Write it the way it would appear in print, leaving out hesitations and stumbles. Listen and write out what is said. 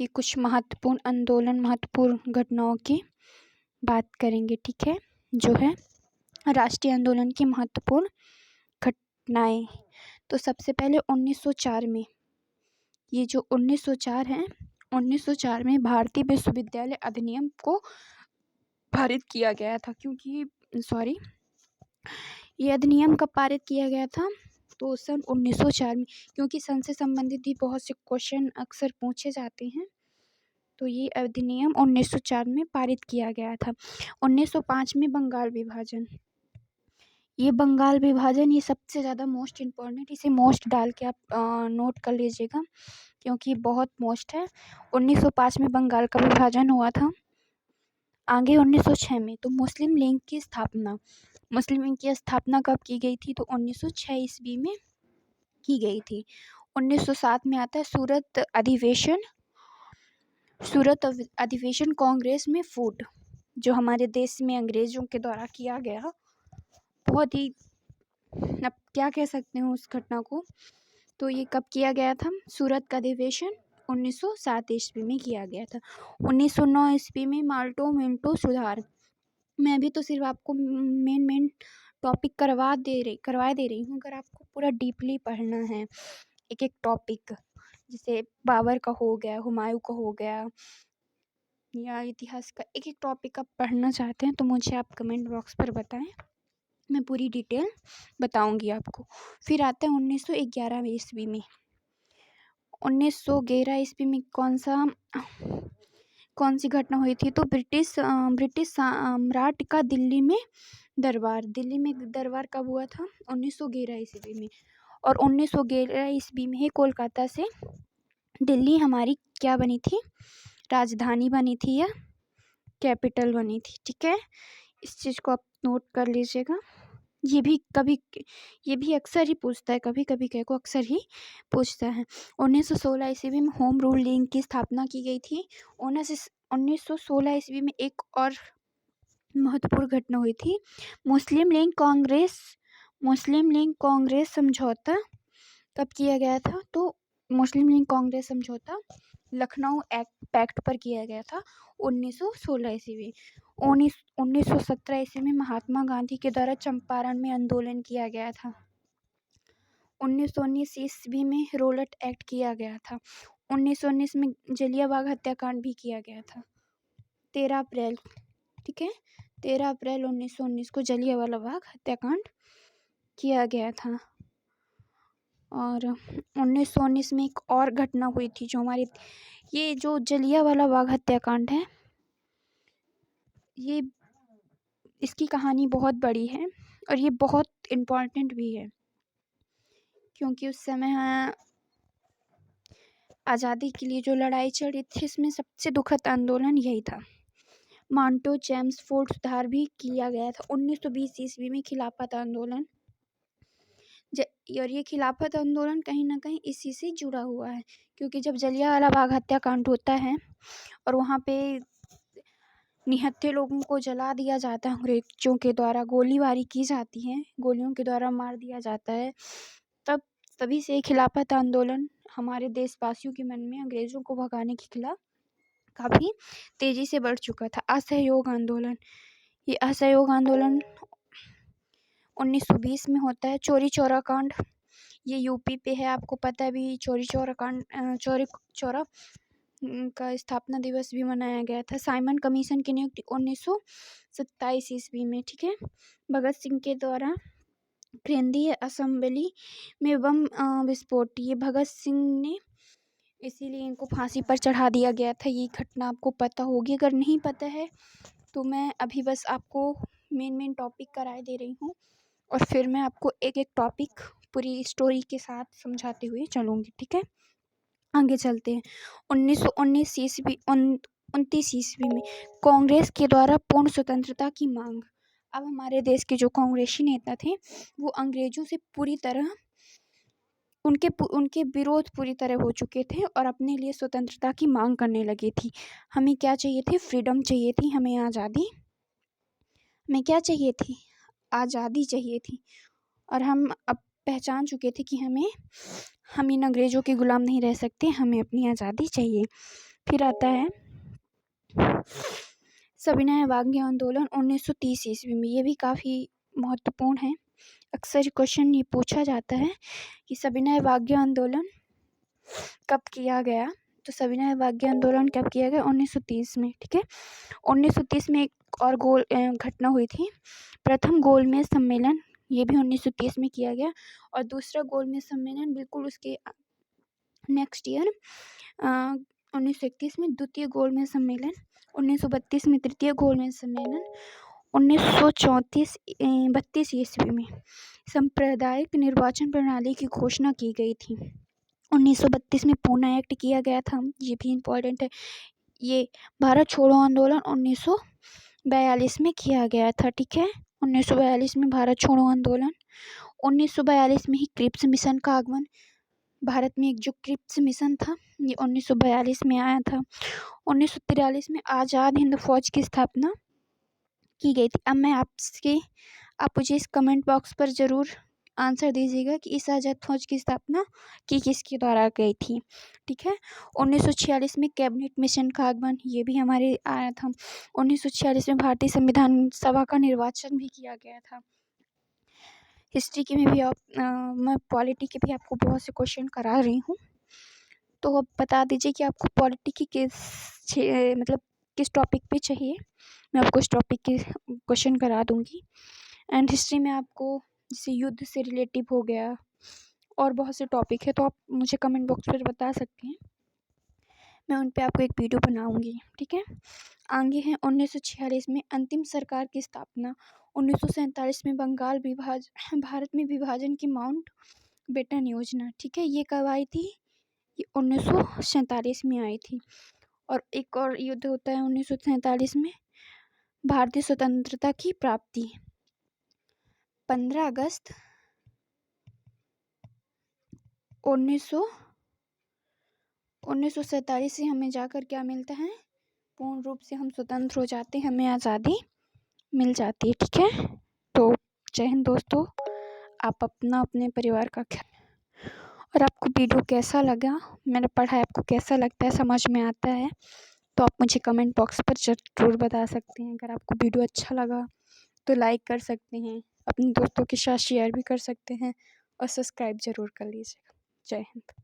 कि कुछ महत्वपूर्ण आंदोलन, महत्वपूर्ण घटनाओं की बात करेंगे, ठीक है। जो है राष्ट्रीय आंदोलन की महत्वपूर्ण घटनाएं। तो सबसे पहले 1904 में, ये जो 1904 है, 1904 में भारतीय विश्वविद्यालय अधिनियम को पारित किया गया था। ये अधिनियम कब पारित किया गया था? तो सन 1904 में, क्योंकि सन से संबंधित भी बहुत से क्वेश्चन अक्सर पूछे जाते हैं, तो ये अधिनियम 1904 में पारित किया गया था। 1905 में बंगाल विभाजन। ये बंगाल विभाजन ये सबसे ज़्यादा मोस्ट इम्पॉर्टेंट, इसे मोस्ट डाल के आप नोट कर लीजिएगा क्योंकि बहुत मोस्ट है। 1905 में बंगाल का विभाजन हुआ था। आगे 1906 में तो मुस्लिम लीग की स्थापना। मुस्लिम लीग की स्थापना कब की गई थी? तो 1906 ईस्वी में की गई थी। 1907 में आता है सूरत अधिवेशन। सूरत अधिवेशन कांग्रेस में फूट, जो हमारे देश में अंग्रेजों के द्वारा किया गया, बहुत ही, अब क्या कह सकते हैं उस घटना को। तो ये कब किया गया था? सूरत का अधिवेशन 1907 ईस्वी में किया गया था। 1909 ईस्वी में माल्टो मिंटो सुधार। मैं भी तो सिर्फ आपको मेन टॉपिक करवा दे रही हूँ। अगर आपको पूरा डीपली पढ़ना है एक एक टॉपिक, जैसे बाबर का हो गया, हुमायूं का हो गया, या इतिहास का एक एक टॉपिक आप पढ़ना चाहते हैं तो मुझे आप कमेंट बॉक्स पर बताएं, मैं पूरी डिटेल बताऊंगी आपको। फिर आता है 1911 ईस्वी में। 1911 ईस्वी में कौन सी घटना हुई थी? तो ब्रिटिश सम्राट का दिल्ली में दरबार कब हुआ था? 1911 ईस्वी में। और 1911 ईस्वी में ही कोलकाता से दिल्ली हमारी क्या बनी थी? राजधानी बनी थी या कैपिटल बनी थी, ठीक है। इस चीज़ को आप नोट कर लीजिएगा। ये भी अक्सर ही पूछता है, कभी कभी कह को अक्सर ही पूछता है। 1916 ईस्वी में होम रूल लीग की स्थापना की गई थी। 1916 ईस्वी में एक और महत्वपूर्ण घटना हुई थी, मुस्लिम लीग कांग्रेस समझौता। कब किया गया था? तो मुस्लिम लीग कांग्रेस समझौता लखनऊ पैक्ट पर किया गया था 1916 ईस्वी। 1917 ईस्वी में महात्मा गांधी के द्वारा चंपारण में आंदोलन किया गया था। 1919 ईस्वी में रोलट एक्ट किया गया था। 1919 में जलियांवाला हत्याकांड भी किया गया था। 13 अप्रैल, ठीक है, 13 अप्रैल 1919 को जलियांवाला बाग हत्याकांड किया गया था। और 1919 में एक और घटना हुई थी जो हमारी, ये जो जलियांवाला बाग हत्याकांड है, ये इसकी कहानी बहुत बड़ी है और ये बहुत इम्पोर्टेंट भी है, क्योंकि उस समय आज़ादी के लिए जो लड़ाई चल रही थी, इसमें सबसे दुखद आंदोलन यही था। मांटो चेम्सफोर्ड सुधार भी किया गया था 1920 ईस्वी में, खिलाफत आंदोलन। और ये खिलाफत आंदोलन कहीं ना कहीं इसी से जुड़ा हुआ है, क्योंकि जब जलियांवाला बाग हत्याकांड होता है और वहाँ पे निहत्थे लोगों को जला दिया जाता है, अंग्रेजों के द्वारा गोलीबारी की जाती है, गोलियों के द्वारा मार दिया जाता है, तभी से खिलाफत आंदोलन हमारे देशवासियों के मन में अंग्रेजों को भगाने के खिलाफ काफ़ी तेजी से बढ़ चुका था। असहयोग आंदोलन, ये असहयोग आंदोलन 1920 में होता है। चौरी चौरा कांड, ये यूपी पे है, आपको पता है भी। चौरी चौरा कांड, चौरी चौरा का स्थापना दिवस भी मनाया गया था। साइमन कमीशन की नियुक्ति 1927 ईस्वी में, ठीक है। भगत सिंह के द्वारा केंद्रीय असेंबली में बम विस्फोट, ये भगत सिंह ने, इसीलिए इनको फांसी पर चढ़ा दिया गया था। ये घटना आपको पता होगी, अगर नहीं पता है तो मैं अभी बस आपको मेन टॉपिक कराए दे रही हूँ और फिर मैं आपको एक एक टॉपिक पूरी स्टोरी के साथ समझाते हुए चलूँगी, ठीक है। आगे चलते हैं। 1919 ईस्वी 29 ईस्वी में कांग्रेस के द्वारा पूर्ण स्वतंत्रता की मांग। अब हमारे देश के जो कांग्रेसी नेता थे वो अंग्रेजों से पूरी तरह उनके विरोध पूरी तरह हो चुके थे और अपने लिए स्वतंत्रता की मांग करने लगी थी। हमें क्या चाहिए थी? फ्रीडम चाहिए थी, हमें आज़ादी। हमें क्या चाहिए थी? आज़ादी चाहिए थी। और हम अब पहचान चुके थे कि हम इन अंग्रेज़ों के गुलाम नहीं रह सकते, हमें अपनी आज़ादी चाहिए। फिर आता है सविनय अवज्ञा आंदोलन 1930 ईस्वी में। ये भी काफ़ी महत्वपूर्ण है। अक्सर क्वेश्चन ये पूछा जाता है कि सविनय अवज्ञा आंदोलन कब किया गया। तो सविनय अवज्ञा आंदोलन कब किया गया? 1930 में। ठीक है, 1930 में एक और घटना हुई थी। प्रथम गोलमेज सम्मेलन, ये भी 1930 में किया गया, और दूसरा गोलमेज सम्मेलन बिल्कुल उसके नेक्स्ट ईयर 1931 में द्वितीय गोलमेज सम्मेलन, 1932 में तृतीय गोलमेज सम्मेलन, 1932 ईस्वी में सांप्रदायिक निर्वाचन प्रणाली की घोषणा की गई थी। 1932 में पूना एक्ट किया गया था, ये भी इम्पोर्टेंट है। ये भारत छोड़ो आंदोलन 1942 में किया गया था। ठीक है, 1942 में भारत छोड़ो आंदोलन। 1942 में ही क्रिप्स मिशन का आगमन। भारत में एक जो क्रिप्स मिशन था ये 1942 में आया था। 1943 में आज़ाद हिंद फौज की स्थापना की गई थी। अब मैं आप मुझे इस कमेंट बॉक्स पर ज़रूर आंसर दीजिएगा कि इस आज़ाद फौज की स्थापना किसके द्वारा गई थी। ठीक है, 1946 में कैबिनेट मिशन का आगमन, ये भी हमारे आया था। 1946 में भारतीय संविधान सभा का निर्वाचन भी किया गया था। हिस्ट्री के में भी मैं पॉलिटी के भी आपको बहुत से क्वेश्चन करा रही हूँ, तो अब बता दीजिए कि आपको पॉलिटी की किस टॉपिक पे चाहिए। मैं आपको इस टॉपिक के क्वेश्चन करा दूँगी। एंड हिस्ट्री में आपको जैसे युद्ध से रिलेटिव हो गया और बहुत से टॉपिक है, तो आप मुझे कमेंट बॉक्स पर बता सकते हैं, मैं उन पे आपको एक वीडियो बनाऊँगी। ठीक है, आगे है 1946 में अंतिम सरकार की स्थापना। 1947 में भारत में विभाजन की माउंट बेटन योजना। ठीक है, ये कब आई थी? ये 1947 में आई थी। और एक और युद्ध होता है 1947 में, भारतीय स्वतंत्रता की प्राप्ति। 15 अगस्त 1947 से हमें जाकर क्या मिलता है? पूर्ण रूप से हम स्वतंत्र हो जाते हैं, हमें आज़ादी मिल जाती है। ठीक है, तो जय हिंद दोस्तों, आप अपने परिवार का ख्याल। और आपको वीडियो कैसा लगा, मेरा पढ़ाई आपको कैसा लगता है, समझ में आता है, तो आप मुझे कमेंट बॉक्स पर ज़रूर बता सकते हैं। अगर आपको वीडियो अच्छा लगा तो लाइक कर सकते हैं, अपने दोस्तों के साथ शेयर भी कर सकते हैं, और सब्सक्राइब ज़रूर कर लीजिएगा। जय हिंद।